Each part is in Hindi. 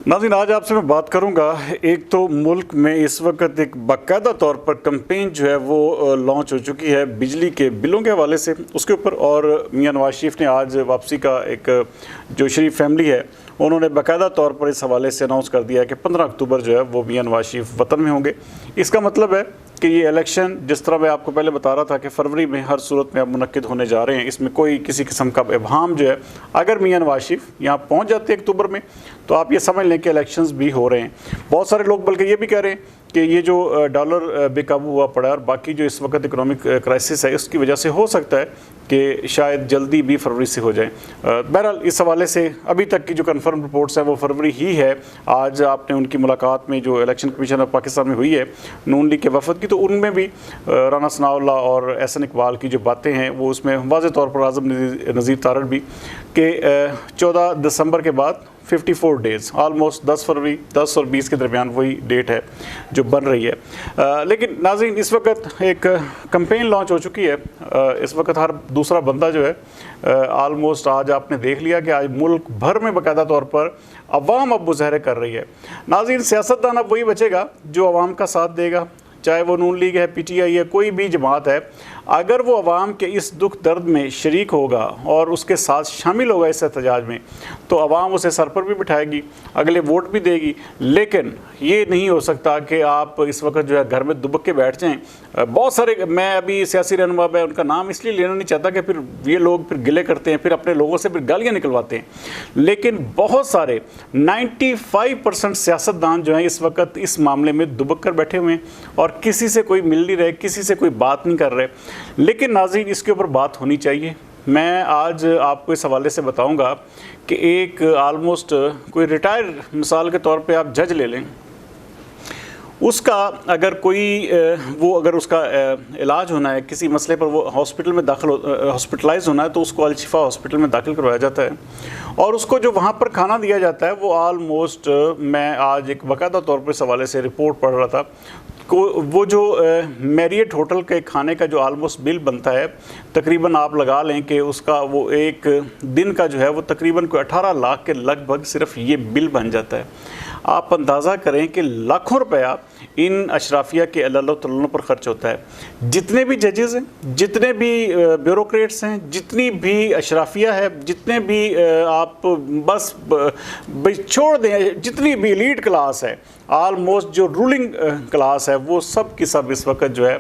नाज़रीन, आज आपसे मैं बात करूंगा। एक तो मुल्क में इस वक्त एक बाकायदा तौर पर कैंपेन जो है वो लॉन्च हो चुकी है बिजली के बिलों के हवाले से, उसके ऊपर। और मियां नवाज शरीफ ने आज वापसी का एक जो शरीफ फैमिली है उन्होंने बाकायदा तौर पर इस हवाले से अनाउंस कर दिया है कि 15 अक्टूबर जो है वो मियां नवाज शरीफ वतन में होंगे। इसका मतलब है कि ये इलेक्शन, जिस तरह मैं आपको पहले बता रहा था कि फरवरी में हर सूरत में अब मुनक्किद होने जा रहे हैं, इसमें कोई किसी किस्म का इबहम जो है, अगर मियां नवाज शरीफ यहाँ पहुँच जाते हैं अक्टूबर में तो आप ये समझ लें कि इलेक्शंस भी हो रहे हैं। बहुत सारे लोग बल्कि ये भी कह रहे हैं कि ये जो डॉलर बेकाबू हुआ पड़ा है और बाकी जो इस वक्त इकोनॉमिक क्राइसिस है उसकी वजह से हो सकता है कि शायद जल्दी भी फरवरी से हो जाए। बहरहाल इस हवाले से अभी तक की जो कन्फर्म रिपोर्ट्स हैं वो फरवरी ही है। आज आपने उनकी मुलाकात में जो इलेक्शन कमीशन ऑफ पाकिस्तान में हुई है नून लीग के वफद की, तो उनमें भी राना सनाउल्लाह और एहसन इकबाल की जो बातें हैं वो उसमें वाज़ेह तौर पर आज़म नज़ीर तारड़ भी कि 14 दिसंबर के बाद 54 डेज़, ऑलमोस्ट 10 फरवरी 10 और 20 के दरमियान वही डेट है जो बन रही है। लेकिन नाज़रीन, इस वक्त एक कैंपेन लॉन्च हो चुकी है। इस वक्त हर दूसरा बंदा जो है ऑलमोस्ट आज आपने देख लिया कि आज मुल्क भर में बाकायदा तौर पर अवाम अब मुजाहरे कर रही है। नाज़रीन, सियासतदान अब वही बचेगा जो अवाम का साथ देगा, चाहे वो नून लीग है, PTI है, कोई भी जमात है। अगर वो अवाम के इस दुख दर्द में शरीक होगा और उसके साथ शामिल होगा इस एहतजाज में, तो अवाम उसे सर पर भी बिठाएगी, अगले वोट भी देगी। लेकिन ये नहीं हो सकता कि आप इस वक्त जो है घर में दुबक के बैठ जाएं। बहुत सारे, मैं अभी सियासी रहनुमा मैं उनका नाम इसलिए लेना नहीं चाहता कि फिर ये लोग फिर गिले करते हैं, फिर अपने लोगों से फिर गालियाँ निकलवाते हैं। लेकिन बहुत सारे 95% सियासतदान जो हैं इस वक्त इस मामले में दुबक कर बैठे हुए हैं और किसी से कोई मिल नहीं रहे, किसी से कोई बात नहीं कर रहे। लेकिन नाज़रीन, इसके ऊपर बात होनी चाहिए। मैं आज आपको इस हवाले से बताऊंगा कि एक ऑलमोस्ट कोई रिटायर, मिसाल के तौर पे आप जज ले लें, उसका अगर कोई वो अगर उसका इलाज होना है किसी मसले पर, वो हॉस्पिटल में हॉस्पिटलाइज होना है, तो उसको अल-शिफा हॉस्पिटल में दाखिल करवाया जाता है और उसको जो वहाँ पर खाना दिया जाता है वो ऑलमोस्ट, मैं आज एक बाकायदा तौर पर इस हवाले से रिपोर्ट पढ़ रहा था, वो जो मैरियट होटल के खाने का जो ऑलमोस्ट बिल बनता है, तकरीबन आप लगा लें कि उसका वो एक दिन का जो है वो तकरीबन कोई 18 लाख के लगभग सिर्फ ये बिल बन जाता है। आप अंदाज़ा करें कि लाखों रुपया इन अशराफिया के अल्लाह पर ख़र्च होता है। जितने भी जजेज़ हैं, जितने भी ब्यूरोक्रेट्स हैं, जितनी भी अशराफिया है, जितने भी आप बस छोड़ दें, जितनी भी एलीट क्लास है, ऑलमोस्ट जो रूलिंग क्लास है, वो सब की सब इस वक्त जो है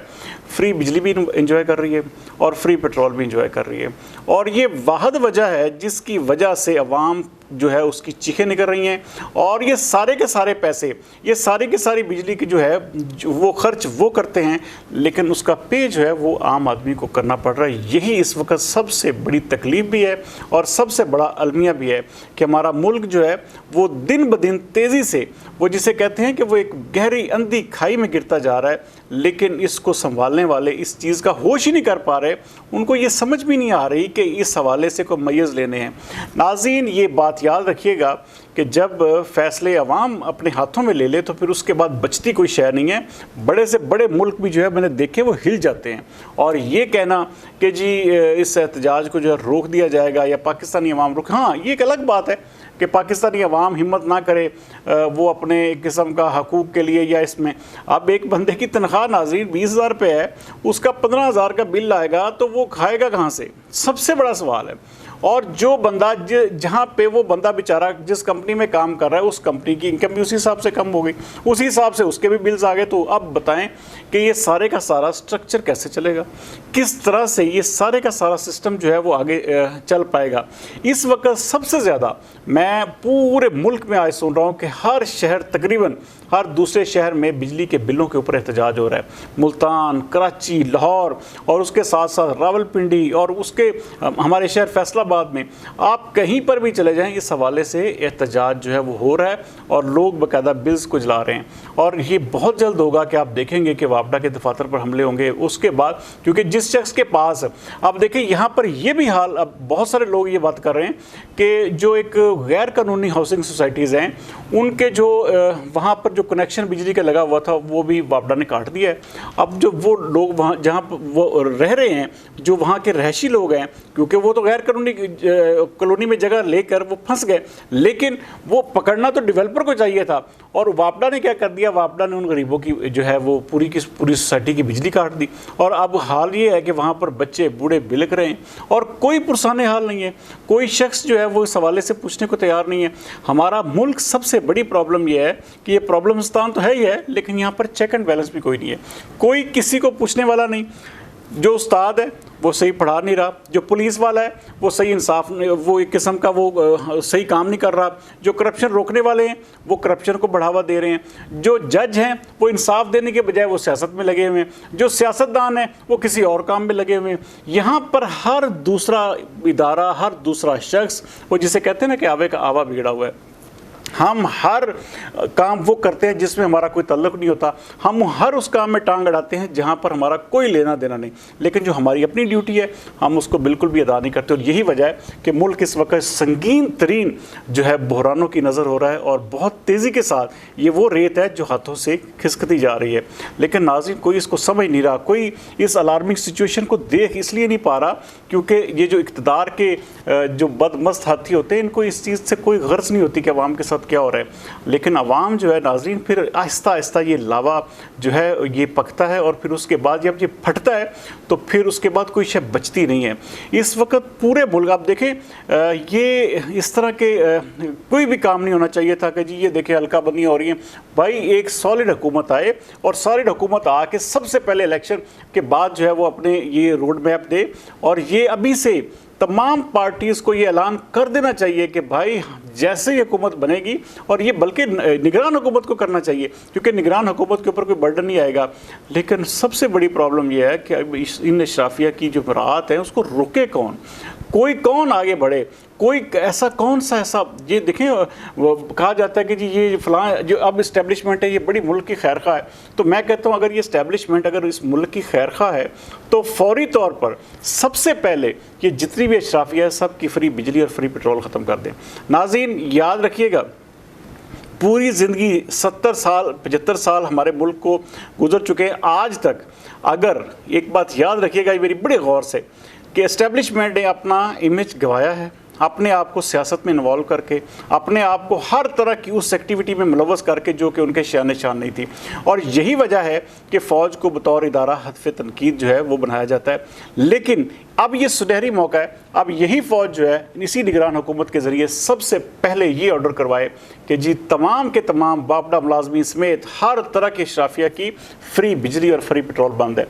फ्री बिजली भी इंजॉय कर रही है और फ्री पेट्रोल भी इंजॉय कर रही है। और ये वाहद वजह है जिसकी वजह से अवाम जो है उसकी चीखें निकल रही हैं और ये सारे के सारे पैसे, ये सारी की सारी बिजली की जो है वो खर्च वो करते हैं, लेकिन उसका पे जो है वो आम आदमी को करना पड़ रहा है। यही इस वक्त सबसे बड़ी तकलीफ भी है और सबसे बड़ा अलमिया भी है कि हमारा मुल्क जो है वो दिन ब दिन तेज़ी से, वो जिसे कहते हैं कि वो एक गहरी अंधी खाई में गिरता जा रहा है। लेकिन इसको संभालने वाले इस चीज़ का होश ही नहीं कर पा रहे, उनको ये समझ भी नहीं आ रही कि इस हवाले से कोई मैयज़ लेने हैं। नाज़रीन, ये बात याद रखिएगा कि जब फ़ैसले अवाम अपने हाथों में ले ले तो फिर उसके बाद बचती कोई शय नहीं है। बड़े से बड़े मुल्क भी जो है मैंने देखे वो हिल जाते हैं। और ये कहना कि जी इस एहतजाज को जो है रोक दिया जाएगा या पाकिस्तानी अवाम रुक, हाँ, ये एक अलग बात है कि पाकिस्तानी अवाम हिम्मत ना करे वो अपने किस्म का हकूक़ के लिए, या इसमें अब एक बंदे की तनख्वाह नाज़रीन 20,000 रुपये है, उसका 15,000 का बिल आएगा तो वो खाएगा कहाँ से? सबसे बड़ा सवाल है। और जो बंदा जहाँ पे वो बंदा बेचारा जिस कंपनी में काम कर रहा है, उस कंपनी की इनकम भी उसी हिसाब से कम हो गई, उसी हिसाब से उसके भी बिल्स आ गए। तो अब बताएं कि ये सारे का सारा स्ट्रक्चर कैसे चलेगा, किस तरह से ये सारे का सारा सिस्टम जो है वो आगे चल पाएगा। इस वक्त सबसे ज़्यादा मैं पूरे मुल्क में आज सुन रहा हूँ कि हर शहर, तकरीबन हर दूसरे शहर में बिजली के बिलों के ऊपर एहतजाज हो रहा है। मुल्तान, कराची, लाहौर और उसके साथ साथ रावलपिंडी और उसके हमारे शहर फैसलाबाद में, आप कहीं पर भी चले जाएं, इस हवाले से एहतजाज जो है वो हो रहा है और लोग बाकायदा बिल्स को जला रहे हैं। और ये बहुत जल्द होगा कि आप देखेंगे कि वापडा के दफातर पर हमले होंगे। उसके बाद क्योंकि जिस शख्स के पास, आप देखें यहाँ पर ये भी हाल, अब बहुत सारे लोग ये बात कर रहे हैं कि जो एक गैर कानूनी हाउसिंग सोसाइटीज़ हैं उनके जो वहाँ पर जो कनेक्शन बिजली का लगा हुआ था वो भी वापडा ने काट दिया है। अब जो वो लोग वहाँ जहाँ वो रह रहे हैं, जो वहाँ के रहशी लोग हैं, क्योंकि वो तो गैर कानूनी कॉलोनी में जगह लेकर वो फंस गए, लेकिन वो पकड़ना तो डेवलपर को चाहिए था। और वापडा ने क्या कर दिया, वापडा ने उन गरीबों की जो है वो पूरी की पूरी सोसाइटी की बिजली काट दी। और अब हाल ये है कि वहाँ पर बच्चे बूढ़े बिलक रहे हैं और कोई पुरसाने हाल नहीं है, कोई शख्स जो है वो इस हवाले से पूछने को तैयार नहीं है। हमारा मुल्क सबसे बड़ी प्रॉब्लम यह है कि ये प्रॉब्लमस्तान तो है ही है, लेकिन यहाँ पर चेक एंड बैलेंस भी कोई नहीं है, कोई किसी को पूछने वाला नहीं। जो उस्ताद है वो सही पढ़ा नहीं रहा, जो पुलिस वाला है वो सही इंसाफ, वो एक किस्म का वो सही काम नहीं कर रहा, जो करप्शन रोकने वाले हैं वो करप्शन को बढ़ावा दे रहे हैं, जो जज हैं वो इंसाफ देने के बजाय वो सियासत में लगे हुए हैं, जो सियासतदान है वो किसी और काम में लगे हुए हैं। यहाँ पर हर दूसरा इदारा, हर दूसरा शख्स, वो जिसे कहते हैं ना कि आवे का आवा बिगड़ा हुआ है। हम हर काम वो करते हैं जिसमें हमारा कोई ताल्लुक नहीं होता, हम हर उस काम में टांग अड़ाते हैं जहाँ पर हमारा कोई लेना देना नहीं, लेकिन जो हमारी अपनी ड्यूटी है हम उसको बिल्कुल भी अदा नहीं करते। और यही वजह है कि मुल्क इस वक्त संगीन तरीन जो है बहरानों की नज़र हो रहा है और बहुत तेज़ी के साथ ये वो रेत है जो हाथों से खिसकती जा रही है। लेकिन नाज़रीन कोई इसको समझ नहीं रहा, कोई इस अलार्मिंग सिचुएशन को देख इसलिए नहीं पा रहा क्योंकि ये जो इक़्तिदार के जो बदमस्त हाथी होते हैं इनको इस चीज़ से कोई गर्ज नहीं होती कि अवाम के साथ क्या हो रहा है। लेकिन अवाम जो है नाजरीन फिर आहिस्ता आहिस्ता ये लावा जो है ये पकता है और फिर उसके बाद जब ये फटता है तो फिर उसके बाद कोई शय बचती नहीं है। इस वक्त पूरे मुल्क आप देखें ये इस तरह के कोई भी काम नहीं होना चाहिए था कि जी ये देखें हल्का बंदी हो रही है। भाई एक सॉलिड हुकूमत आए और सॉलिड हुकूमत आके सबसे पहले इलेक्शन के बाद जो है वो अपने ये रोड मैप दे और ये अभी से तमाम पार्टीज़ को ये ऐलान कर देना चाहिए कि भाई जैसे ही हुकूमत बनेगी, और ये बल्कि निगरान हुकूमत को करना चाहिए क्योंकि निगरान हुकूमत के ऊपर कोई बर्डन नहीं आएगा। लेकिन सबसे बड़ी प्रॉब्लम यह है कि इन अशराफिया की जो राहत है उसको रोके कौन, कोई कौन आगे बढ़े, कोई ऐसा कौन सा ऐसा ये देखें वो कहा जाता है कि जी ये फलां जो अब इस्टेब्लिशमेंट है ये बड़ी मुल्क की खैर खा है। तो मैं कहता हूँ अगर ये इस्टेब्लिशमेंट अगर इस मुल्क की खैर खा है तो फौरी तौर पर सबसे पहले ये जितनी भी अशराफिया है सब की फ्री बिजली और फ्री पेट्रोल ख़त्म कर दें। नाज़रीन याद रखिएगा पूरी ज़िंदगी 70 साल 75 साल हमारे मुल्क को गुजर चुके हैं, आज तक अगर एक बात याद रखिएगा मेरी बड़े गौर से कि एस्टेब्लिशमेंट ने अपना इमेज गंवाया है, अपने आप को सियासत में इन्वॉल्व करके, अपने आप को हर तरह की उस एक्टिविटी में मुलव्वस करके जो कि उनके शान निशान नहीं थी। और यही वजह है कि फ़ौज को बतौर इदारा हदफ़ तनकीद जो है वो बनाया जाता है। लेकिन अब ये सुनहरी मौका है, अब यही फ़ौज जो है इसी निगरान हुकूमत के ज़रिए सबसे पहले ये ऑर्डर करवाए कि जी तमाम के तमाम बापडा मुलाजमी समेत हर तरह की अशराफिया की फ्री बिजली और फ्री पेट्रोल बंद है।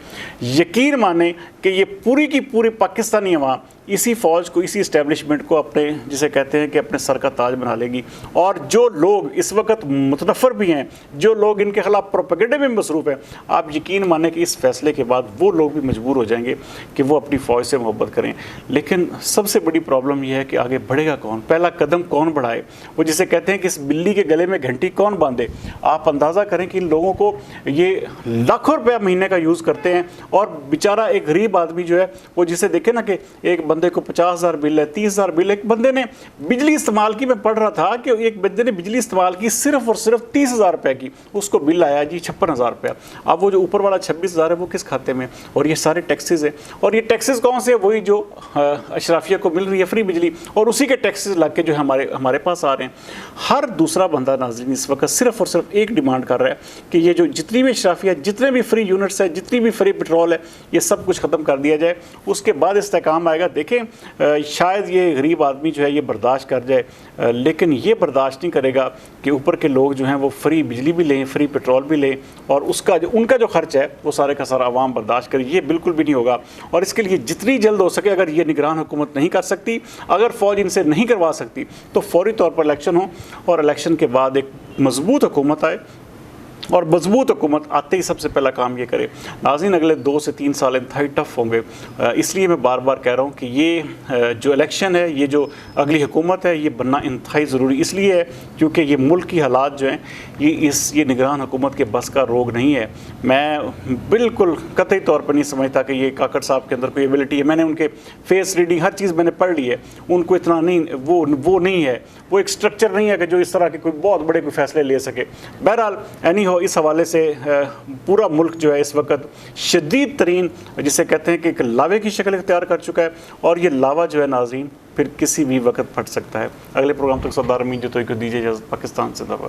यकीन माने कि ये पूरी की पूरी पाकिस्तानी अवाम इसी फ़ौज को, इसी इस्टेब्लिशमेंट को अपने जिसे कहते हैं कि अपने सर का ताज बना लेगी। और जो लोग इस वक्त मुतनफ़र भी हैं, जो लोग इनके ख़िलाफ़ प्रोपेगेंडे में मसरूफ़ हैं, आप यकीन माने कि इस फैसले के बाद वो लोग भी मजबूर हो जाएंगे कि वो अपनी फ़ौज से मोहब्बत करें। लेकिन सबसे बड़ी प्रॉब्लम यह है कि आगे बढ़ेगा कौन, पहला कदम कौन बढ़ाए, वो जिसे कहते हैं कि इस बिल्ली के गले में घंटी कौन बांधे। आप अंदाज़ा करें कि इन लोगों को ये लाखों रुपया महीने का यूज़ करते हैं और बेचारा एक गरीब आदमी जो है वो जिसे देखे ना कि एक बंदे को 50,000 बिल है, 30,000 बिल है। एक बंदे ने बिजली इस्तेमाल की, मैं पढ़ रहा था कि एक बंदे ने बिजली इस्तेमाल की सिर्फ और सिर्फ 30,000 रुपये की, उसको बिल आया जी 56,000 रुपया। अब वो जो ऊपर वाला 26,000 है वो किस खाते में, और ये सारे टैक्सेस है। और ये टैक्सेस कौन से, वही जो अशराफिया को मिल रही है फ्री बिजली, और उसी के टैक्सेस लग के जो हमारे पास आ रहे हैं। हर दूसरा बंदा नाज़रीन इस वक्त सिर्फ और सिर्फ एक डिमांड कर रहा है कि ये जो जितनी भी अशराफिया, जितने भी फ्री यूनिट्स है, जितनी भी फ्री पेट्रोल है, ये सब कुछ ख़त्म कर दिया जाए, उसके बाद इस्तेकाम आएगा। देखें शायद ये गरीब आदमी जो है ये बर्दाश्त कर जाए, लेकिन ये बर्दाश्त नहीं करेगा कि ऊपर के लोग जो हैं वो फ्री बिजली भी लें, फ्री पेट्रोल भी लें, और उसका जो उनका जो खर्च है वो सारे का सारा आवाम बर्दाश्त करे। ये बिल्कुल भी नहीं होगा। और इसके लिए जितनी जल्द हो सके, अगर ये निगरान हुकूमत नहीं कर सकती, अगर फ़ौज इनसे नहीं करवा सकती, तो फौरी तौर पर इलेक्शन हो और इलेक्शन के बाद एक मजबूत हुकूमत आए। और मजबूत हुकूमत आते ही सबसे पहला काम ये करे। नाज़रीन अगले 2 से 3 साल इंतहाई टफ होंगे, इसलिए मैं बार बार कह रहा हूँ कि ये जो इलेक्शन है, ये जो अगली हुकूमत है, ये बनना इंतहाई ज़रूरी इसलिए है क्योंकि ये मुल्क की हालात जो हैं ये निगरान हुकूमत के बस का रोग नहीं है। मैं बिल्कुल कतई तौर पर नहीं समझता कि ये काकड़ साहब के अंदर कोई एबिलिटी है। मैंने उनके फेस रीडिंग हर चीज़ मैंने पढ़ ली है, उनको इतना नहीं वो नहीं है, वो एक स्ट्रक्चर नहीं है कि जो इस तरह के कोई बहुत बड़े कोई फैसले ले सके। बहरहाल एनी हो, तो इस हवाले से पूरा मुल्क जो है इस वक्त शदीद तरीन जिसे कहते हैं कि एक लावे की शक्ल इख्तियार कर चुका है, और ये लावा जो है नाज़रीन फिर किसी भी वक्त फट सकता है। अगले प्रोग्राम तक सरदार अमीन जो तो दीजिए इजाज़त। पाकिस्तान जिंदाबाद।